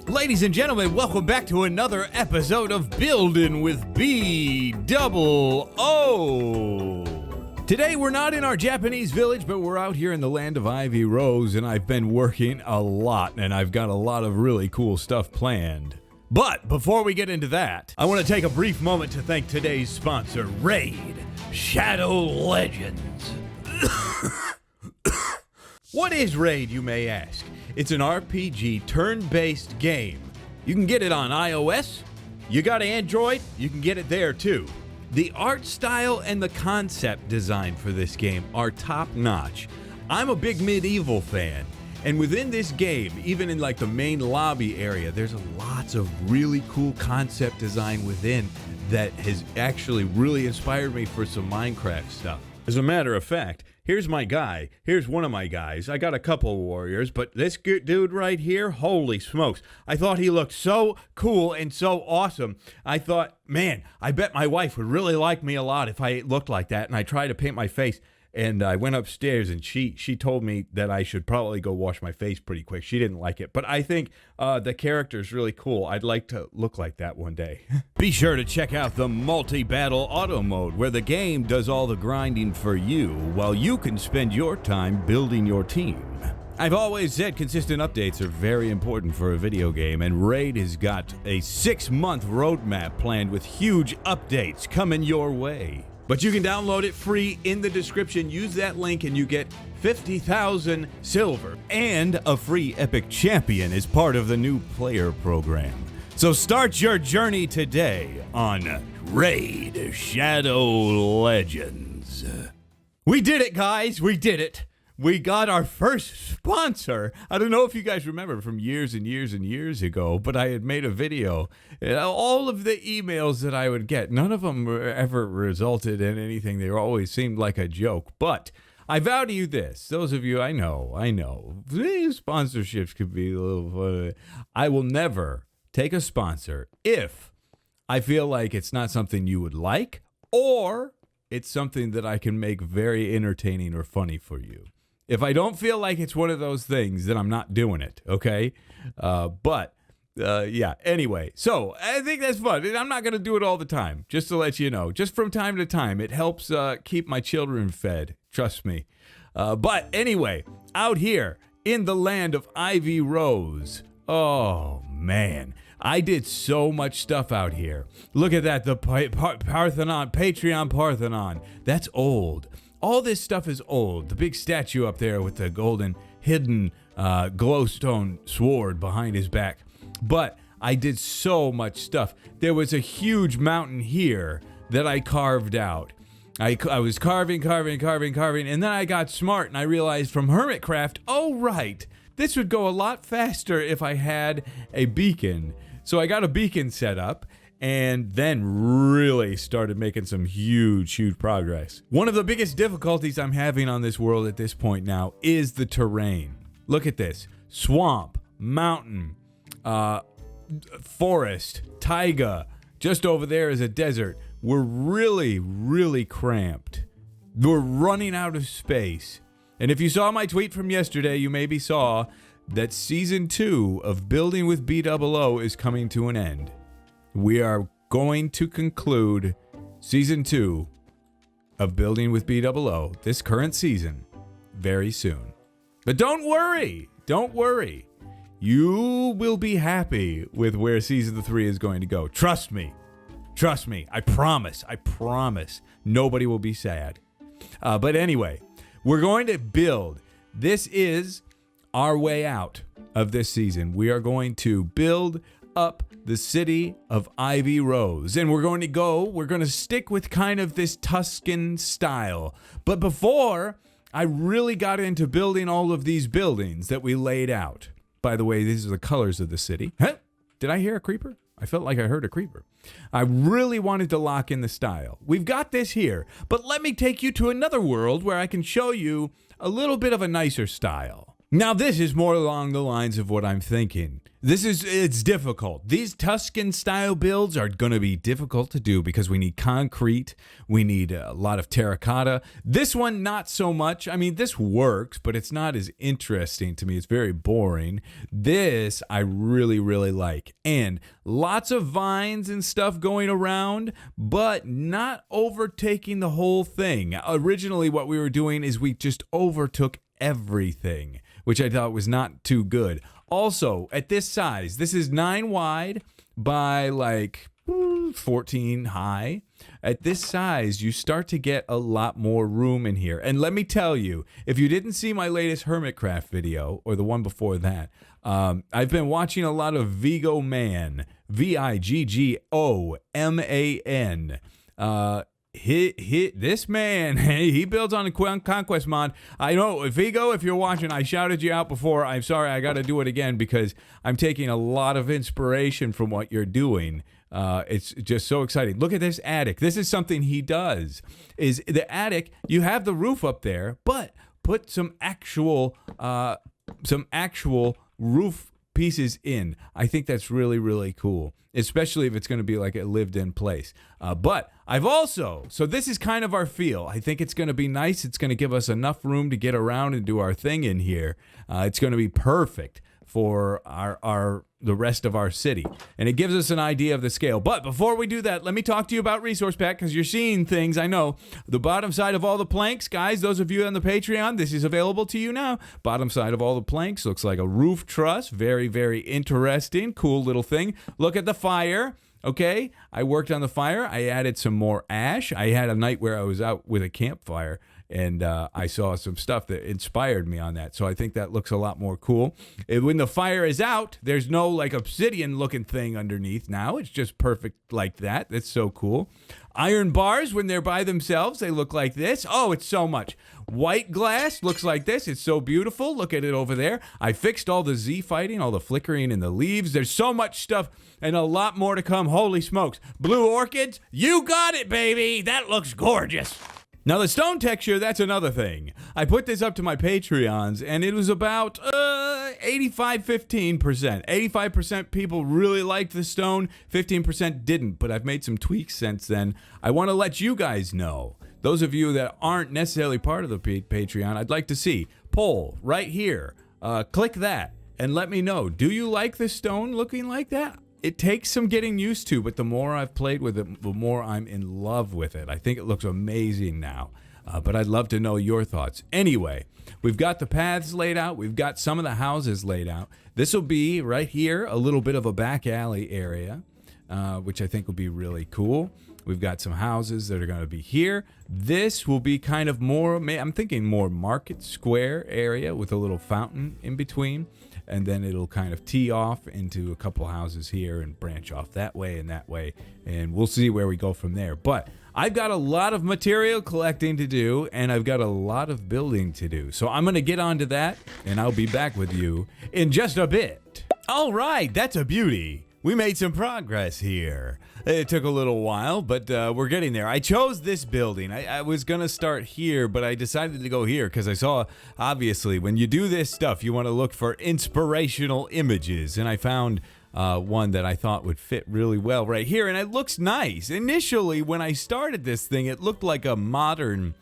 Ladies and gentlemen, welcome back to another episode of Building with BdoubleO. Today we're not in our Japanese village, but we're out here in the land of Ivy Rose, and I've been working a lot, and I've got a lot of really cool stuff planned. But before we get into that, I want to take a brief moment to thank today's sponsor, Raid Shadow Legends. What is Raid, you may ask? It's an RPG turn-based game. You can get it on iOS. You got Android, you can get it there too. The art style and the concept design for this game are top-notch. I'm a big medieval fan, and within this game, even in like the main lobby area, there's lots of really cool concept design within that has actually really inspired me for some Minecraft stuff. As a matter of fact, here's my guy. Here's one of my guys. I got a couple warriors, but this dude right here, holy smokes. I thought he looked so cool and so awesome. I thought, man, I bet my wife would really like me a lot if I looked like that. And I tried to paint my face, and I went upstairs, and she told me that I should probably go wash my face pretty quick. She didn't like it, but I think the character's really cool. I'd like to look like that one day. Be sure to check out the multi-battle auto mode, where the game does all the grinding for you, while you can spend your time building your team. I've always said consistent updates are very important for a video game, and Raid has got a 6-month roadmap planned with huge updates coming your way. But you can download it free in the description. Use that link and you get 50,000 silver and a free epic champion as part of the new player program. So start your journey today on Raid Shadow Legends. We did it, guys. We did it. We got our first sponsor. I don't know if you guys remember from years and years and years ago, but I had made a video. All of the emails that I would get, none of them ever resulted in anything. They always seemed like a joke. But I vow to you this. Those of you, I know. These sponsorships could be a little funny. I will never take a sponsor if I feel like it's not something you would like, or it's something that I can make very entertaining or funny for you. If I don't feel like it's one of those things, then I'm not doing it, okay? Yeah, anyway. So, I think that's fun. I'm not going to do it all the time, just to let you know. Just from time to time. It helps keep my children fed, trust me. But anyway, out here in the land of Ivy Rose, oh, man. I did so much stuff out here. Look at that, the Parthenon, Patreon Parthenon. That's old. All this stuff is old. The big statue up there with the golden hidden glowstone sword behind his back. But I did so much stuff. There was a huge mountain here that I carved out. I was carving, and then I got smart and I realized from Hermitcraft, oh right, this would go a lot faster if I had a beacon. So I got a beacon set up, and then really started making some huge progress. One of the biggest difficulties I'm having on this world at this point now is the terrain. Look at this. Swamp, mountain, forest, taiga. Just over there is a desert. We're really cramped. We're running out of space. And if you saw my tweet from yesterday, you maybe saw that Season 2 of Building with BdoubleO is coming to an end. We are going to conclude Season 2 of Building with BdoubleO, this current season, very soon. But don't worry. You will be happy with where Season 3 is going to go. Trust me. I promise. Nobody will be sad. But anyway, we're going to build. This is our way out of this season. We are going to build up the city of Ivy Rose, and we're going to stick with kind of this Tuscan style. But before I really got into building all of these buildings that we laid out, by the way, these are the colors of the city. Huh? Did I hear a creeper? I felt like I heard a creeper. I really wanted to lock in the style. We've got this here, but let me take you to another world where I can show you a little bit of a nicer style. Now, this is more along the lines of what I'm thinking. It's difficult. These Tuscan style builds are going to be difficult to do because we need concrete. We need a lot of terracotta. This one, not so much. I mean, this works, but it's not as interesting to me. It's very boring. This I really, really like. And lots of vines and stuff going around, but not overtaking the whole thing. Originally, what we were doing is we just overtook everything, which I thought was not too good. Also, at this size, this is 9 wide by like 14 high. At this size, you start to get a lot more room in here. And let me tell you, if you didn't see my latest Hermitcraft video, or the one before that, I've been watching a lot of Vigo Man, Viggoman. This man, he builds on a conquest mod. I know, Vigo, if you're watching, I shouted you out before. I'm sorry, I got to do it again because I'm taking a lot of inspiration from what you're doing. It's just so exciting. Look at this attic. This is something he does. Is the attic? You have the roof up there, but put some actual roof pieces in. I think that's really, really cool, especially if it's going to be like a lived-in place. But I've also, so this is kind of our feel. I think it's going to be nice. It's going to give us enough room to get around and do our thing in here. It's going to be perfect for the rest of our city. And it gives us an idea of the scale. But before we do that, let me talk to you about Resource Pack, because you're seeing things, I know. The bottom side of all the planks, guys, those of you on the Patreon, this is available to you now. Bottom side of all the planks looks like a roof truss. Very, very interesting. Cool little thing. Look at the fire. Okay, I worked on the fire. I added some more ash. I had a night where I was out with a campfire, and I saw some stuff that inspired me on that. So I think that looks a lot more cool. When the fire is out, there's no like obsidian looking thing underneath now. It's just perfect like that. That's so cool. Iron bars, when they're by themselves, they look like this. Oh, it's so much. White glass looks like this. It's so beautiful. Look at it over there. I fixed all the Z fighting, all the flickering in the leaves. There's so much stuff and a lot more to come. Holy smokes. Blue orchids, you got it, baby. That looks gorgeous. Now, the stone texture, that's another thing. I put this up to my Patreons, and it was about 85-15%. 85% people really liked the stone, 15% didn't, but I've made some tweaks since then. I want to let you guys know, those of you that aren't necessarily part of the Patreon, I'd like to see, poll right here, click that, and let me know, do you like the stone looking like that? It takes some getting used to, but the more I've played with it, the more I'm in love with it. I think it looks amazing now, but I'd love to know your thoughts. Anyway, we've got the paths laid out. We've got some of the houses laid out. This will be right here, a little bit of a back alley area, which I think will be really cool. We've got some houses that are going to be here. This will be kind of more, I'm thinking more market square area with a little fountain in between. And then it'll kind of tee off into a couple houses here and branch off that way and that way. And we'll see where we go from there. But I've got a lot of material collecting to do, and I've got a lot of building to do. So I'm going to get on to that, and I'll be back with you in just a bit. All right, that's a beauty. We made some progress here. It took a little while, but we're getting there. I chose this building. I was going to start here, but I decided to go here because I saw, obviously, when you do this stuff, you want to look for inspirational images. And I found one that I thought would fit really well right here, and it looks nice. Initially, when I started this thing, it looked like a modern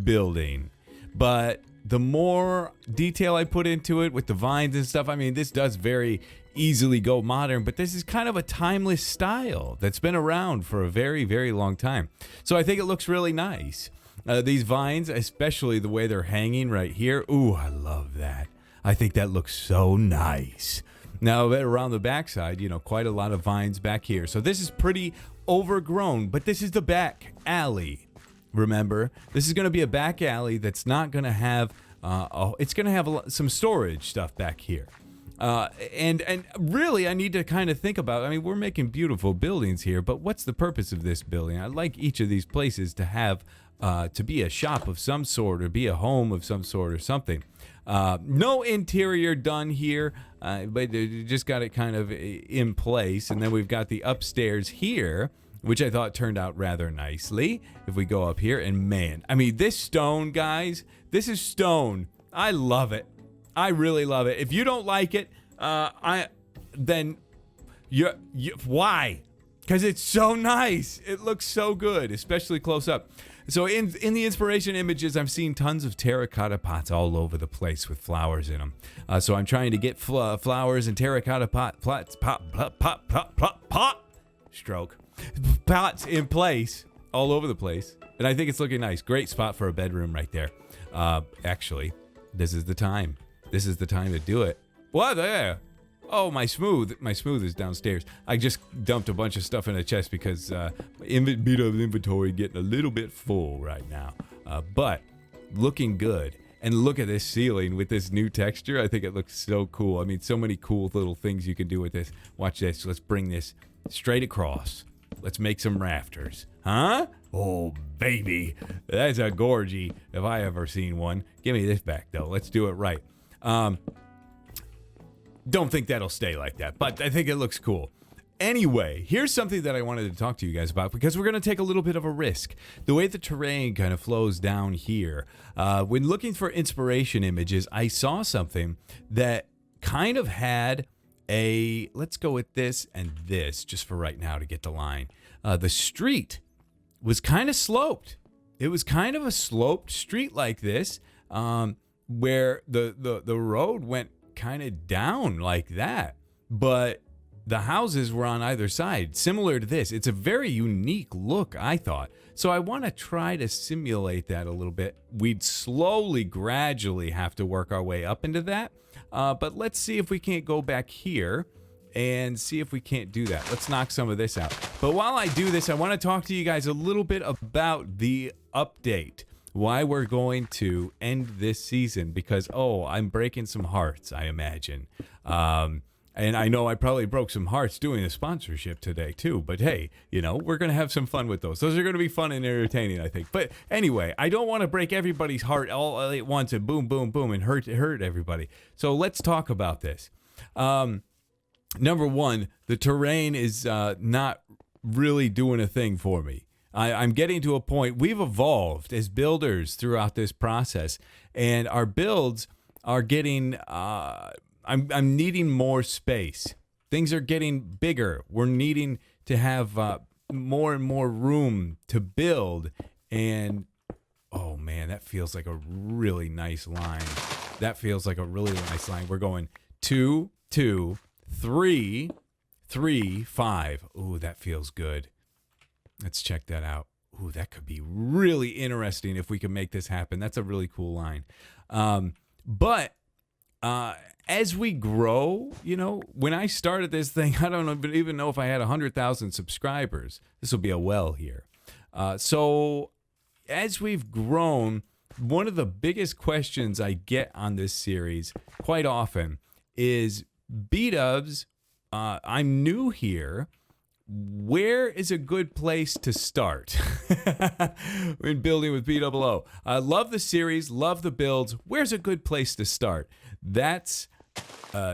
building, but the more detail I put into it with the vines and stuff, I mean, this does very easily go modern, but this is kind of a timeless style that's been around for a very, very long time. So I think it looks really nice. These vines, especially the way they're hanging right here. Ooh, I love that. I think that looks so nice. Now, around the backside, you know, quite a lot of vines back here. So this is pretty overgrown, but this is the back alley. Remember, this is going to be a back alley that's not going to have, it's going to have some storage stuff back here. And really, I need to kind of think about, I mean, we're making beautiful buildings here, but what's the purpose of this building? I'd like each of these places to have, to be a shop of some sort or be a home of some sort or something. No interior done here, but you just got it kind of in place. And then we've got the upstairs here, which I thought turned out rather nicely. If we go up here, and man, I mean, this stone, guys, this is stone. I love it. I really love it. If you don't like it, then why? Because it's so nice. It looks so good, especially close up. So in the inspiration images, I've seen tons of terracotta pots all over the place with flowers in them. So I'm trying to get flowers and terracotta pots in place all over the place. And I think it's looking nice. Great spot for a bedroom right there. Actually, this is the time. This is the time to do it. What there? Oh, my smooth is downstairs. I just dumped a bunch of stuff in a chest because Bdubs inventory getting a little bit full right now. But looking good. And look at this ceiling with this new texture. I think it looks so cool. I mean, so many cool little things you can do with this. Watch this. Let's bring this straight across. Let's make some rafters. Huh? Oh, baby. That's a gorgie if I ever seen one. Give me this back, though. Let's do it right. Don't think that'll stay like that, but I think it looks cool. Anyway, here's something that I wanted to talk to you guys about because we're going to take a little bit of a risk. The way the terrain kind of flows down here, when looking for inspiration images, I saw something that kind of had let's go with this and this just for right now to get the line. The street was kind of sloped. It was kind of a sloped street like this, where the road went kind of down like that, but the houses were on either side, similar to this. It's a very unique look, I thought. So I want to try to simulate that a little bit. We'd slowly, gradually have to work our way up into that, but let's see if we can't go back here and see if we can't do that. Let's knock some of this out. But while I do this, I want to talk to you guys a little bit about the update. Why we're going to end this season, because I'm breaking some hearts, I imagine, and I know I probably broke some hearts doing a sponsorship today too, but hey, we're gonna have some fun with those are gonna be fun and entertaining, I think. But anyway, I don't want to break everybody's heart all at once and boom boom boom and hurt everybody, so let's talk about this. Number one, the terrain is not really doing a thing for me. I'm getting to a point. We've evolved as builders throughout this process, and our builds are getting. I'm needing more space. Things are getting bigger. We're needing to have more and more room to build, and oh man, that feels like a really nice line. We're going 2, 2, 3, 3, 5. Ooh, that feels good. Let's check that out. Ooh, that could be really interesting if we can make this happen. That's a really cool line. But as we grow, when I started this thing, I don't even know if I had 100,000 subscribers. This will be a well here. So as we've grown, one of the biggest questions I get on this series quite often is, Bdubs, I'm new here. Where is a good place to start in building with BdoubleO? I love the series, love the builds. Where's a good place to start? That's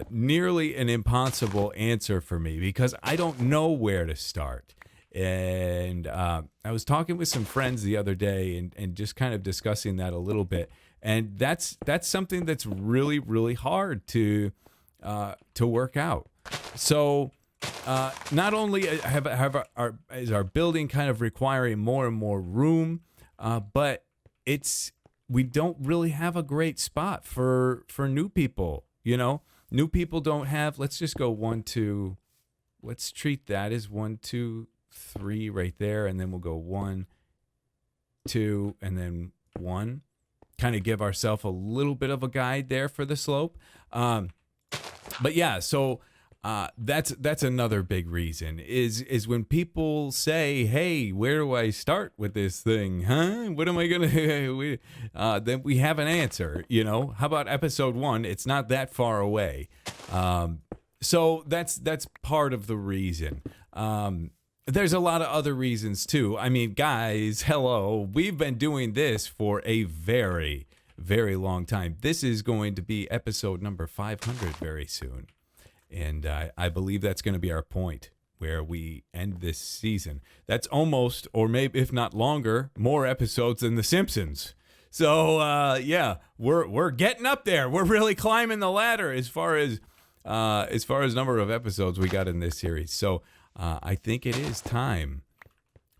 nearly an impossible answer for me because I don't know where to start. And I was talking with some friends the other day and just kind of discussing that a little bit. And that's something that's really, really hard to work out. So not only is our building kind of requiring more and more room, but we don't really have a great spot for new people. New people don't have. Let's just go 1, 2. Let's treat that as 1, 2, 3 right there, and then we'll go 1, 2, and then 1. Kind of give ourselves a little bit of a guide there for the slope. But yeah, so. That's another big reason is when people say, hey, where do I start with this thing? Huh? What am I going to, then we have an answer, how about episode 1? It's not that far away. So that's part of the reason. There's a lot of other reasons too. I mean, guys, hello, we've been doing this for a very, very long time. This is going to be episode number 500 very soon. And I believe that's going to be our point where we end this season. That's almost, or maybe if not longer, more episodes than The Simpsons. So yeah, we're getting up there. We're really climbing the ladder as far as as far as number of episodes we got in this series. So I think it is time.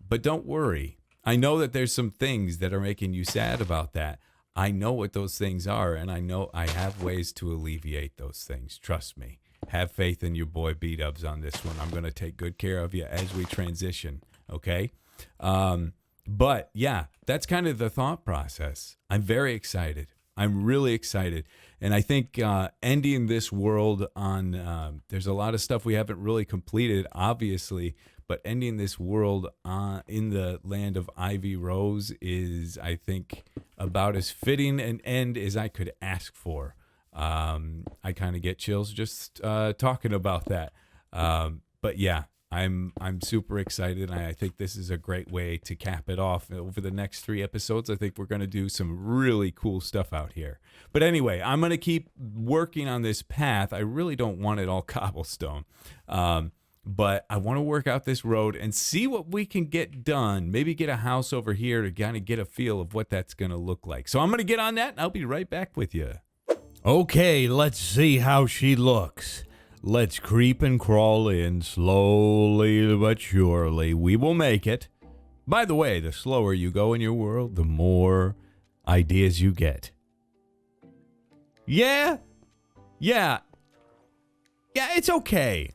But don't worry. I know that there's some things that are making you sad about that. I know what those things are, and I know I have ways to alleviate those things. Trust me. Have faith in your boy Bdubs on this one. I'm going to take good care of you as we transition, okay? But, yeah, that's kind of the thought process. I'm very excited. I'm really excited. And I think ending this world on there's a lot of stuff we haven't really completed, obviously, but ending this world in the land of Ivy Rose is, I think, about as fitting an end as I could ask for. I kind of get chills just talking about that. But yeah, I'm super excited. And I think this is a great way to cap it off. Over the next 3 episodes, I think we're going to do some really cool stuff out here. But anyway, I'm going to keep working on this path. I really don't want it all cobblestone. But I want to work out this road and see what we can get done. Maybe get a house over here to kind of get a feel of what that's going to look like. So I'm going to get on that, and I'll be right back with you. Okay, let's see how she looks. Let's creep and crawl in slowly but surely. We will make it. By the way, the slower you go in your world, the more ideas you get. Yeah, it's okay.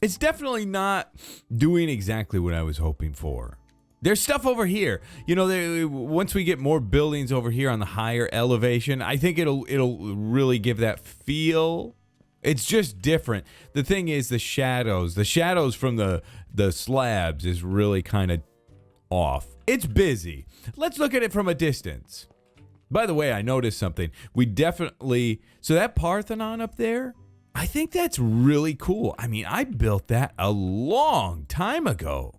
It's definitely not doing exactly what I was hoping for. There's stuff over here. You know, once we get more buildings over here on the higher elevation, I think it'll really give that feel. It's just different. The thing is the shadows. The shadows from the slabs is really kind of off. It's busy. Let's look at it from a distance. By the way, I noticed something. So that Parthenon up there, I think that's really cool. I mean, I built that a long time ago.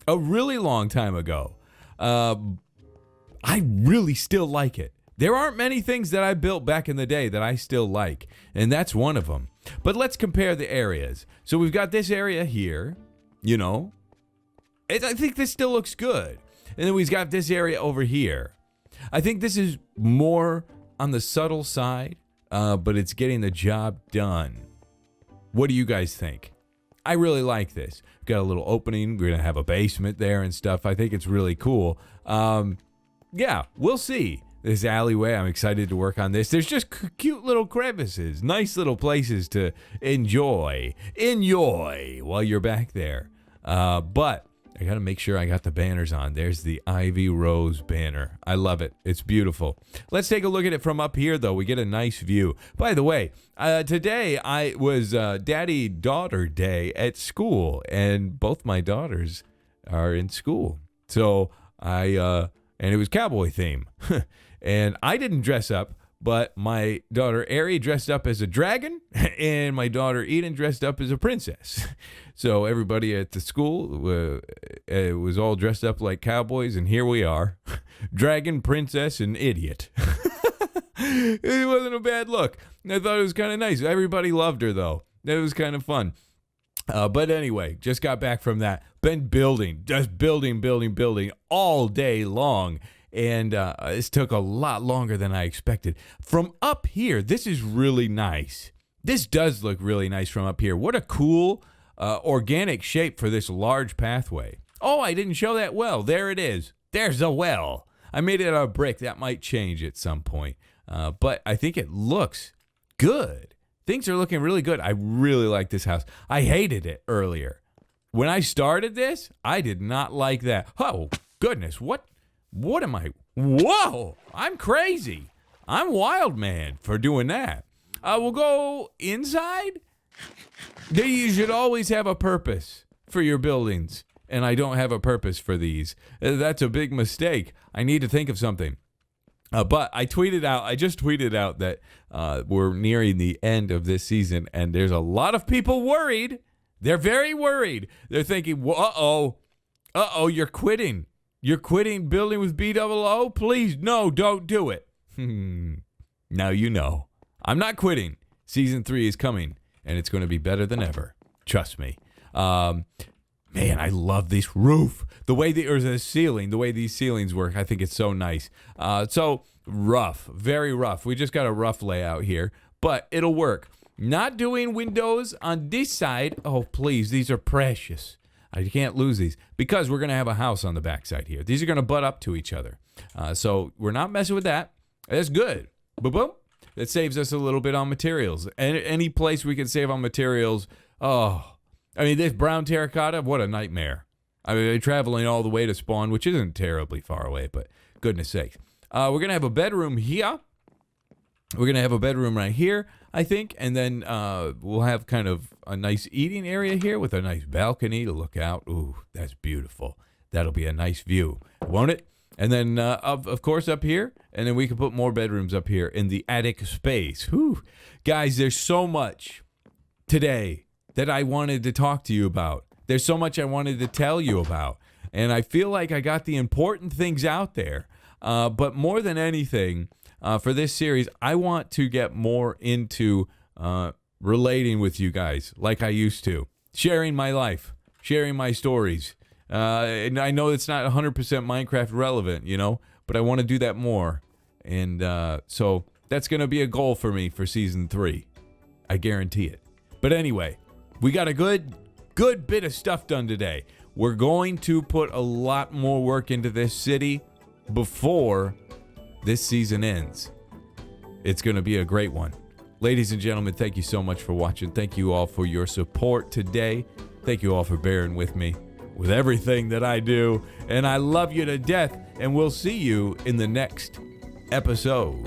A really long time ago. I really still like it. There aren't many things that I built back in the day that I still like, and that's one of them. But let's compare the areas. So we've got this area here, you know. I think this still looks good. And then we've got this area over here. I think this is more on the subtle side, but it's getting the job done. What do you guys think? I really like this. We've got a little opening. We're going to have a basement there and stuff. I think it's really cool. Yeah, we'll see. This alleyway, I'm excited to work on this. There's just cute little crevices, nice little places to enjoy while you're back there. But I got to make sure I got the banners on. There's the Ivy Rose banner. I love it. It's beautiful. Let's take a look at it from up here, though. We get a nice view. By the way, today I was daddy-daughter day at school, and both my daughters are in school. So and it was cowboy theme. And I didn't dress up, but my daughter Ari dressed up as a dragon, and my daughter Eden dressed up as a princess. So everybody at the school was all dressed up like cowboys, and here we are. Dragon, princess, and idiot. It wasn't a bad look. I thought it was kind of nice. Everybody loved her, though. It was kind of fun. But anyway, just got back from that. Been just building all day long. And this took a lot longer than I expected. From up here, this is really nice. This does look really nice from up here. What a cool organic shape for this large pathway. Oh, I didn't show that well. There it is. There's a well. I made it out of brick. That might change at some point. But I think it looks good. Things are looking really good. I really like this house. I hated it earlier. When I started this, I did not like that. Oh, goodness. What am I? Whoa, I'm crazy. I'm wild man for doing that. We'll go inside. You should always have a purpose for your buildings. And I don't have a purpose for these. That's a big mistake. I need to think of something. But I just tweeted out that we're nearing the end of this season, and there's a lot of people worried. They're very worried. They're thinking, uh-oh, you're quitting. You're quitting building with BdoubleO? Please, no, don't do it. Now you know. I'm not quitting. Season 3 is coming, and it's going to be better than ever. Trust me. Man, I love this roof. The way the ceiling, the way these ceilings work, I think it's so nice. So rough, very rough. We just got a rough layout here, but it'll work. Not doing windows on this side. Oh, please, these are precious. I can't lose these because we're going to have a house on the backside here. These are going to butt up to each other. So we're not messing with that. That's good. Boom, boom. That saves us a little bit on materials. Any place we can save on materials. Oh, I mean, this brown terracotta, what a nightmare. I mean, traveling all the way to Spawn, which isn't terribly far away, but goodness sakes. We're going to have a bedroom here. We're going to have a bedroom right here, I think, and then we'll have kind of a nice eating area here with a nice balcony to look out. Ooh, that's beautiful. That'll be a nice view, won't it? And then, of course, up here, and then we can put more bedrooms up here in the attic space. Whew. Guys, there's so much today that I wanted to talk to you about. There's so much I wanted to tell you about, and I feel like I got the important things out there. But more than anything, for this series, I want to get more into relating with you guys like I used to. Sharing my life, sharing my stories. And I know it's not 100% Minecraft relevant, but I want to do that more. And so that's going to be a goal for me for Season 3. I guarantee it. But anyway, we got a good bit of stuff done today. We're going to put a lot more work into this city before this season ends. It's going to be a great one. Ladies and gentlemen, thank you so much for watching. Thank you all for your support today. Thank you all for bearing with me with everything that I do. And I love you to death. And we'll see you in the next episode.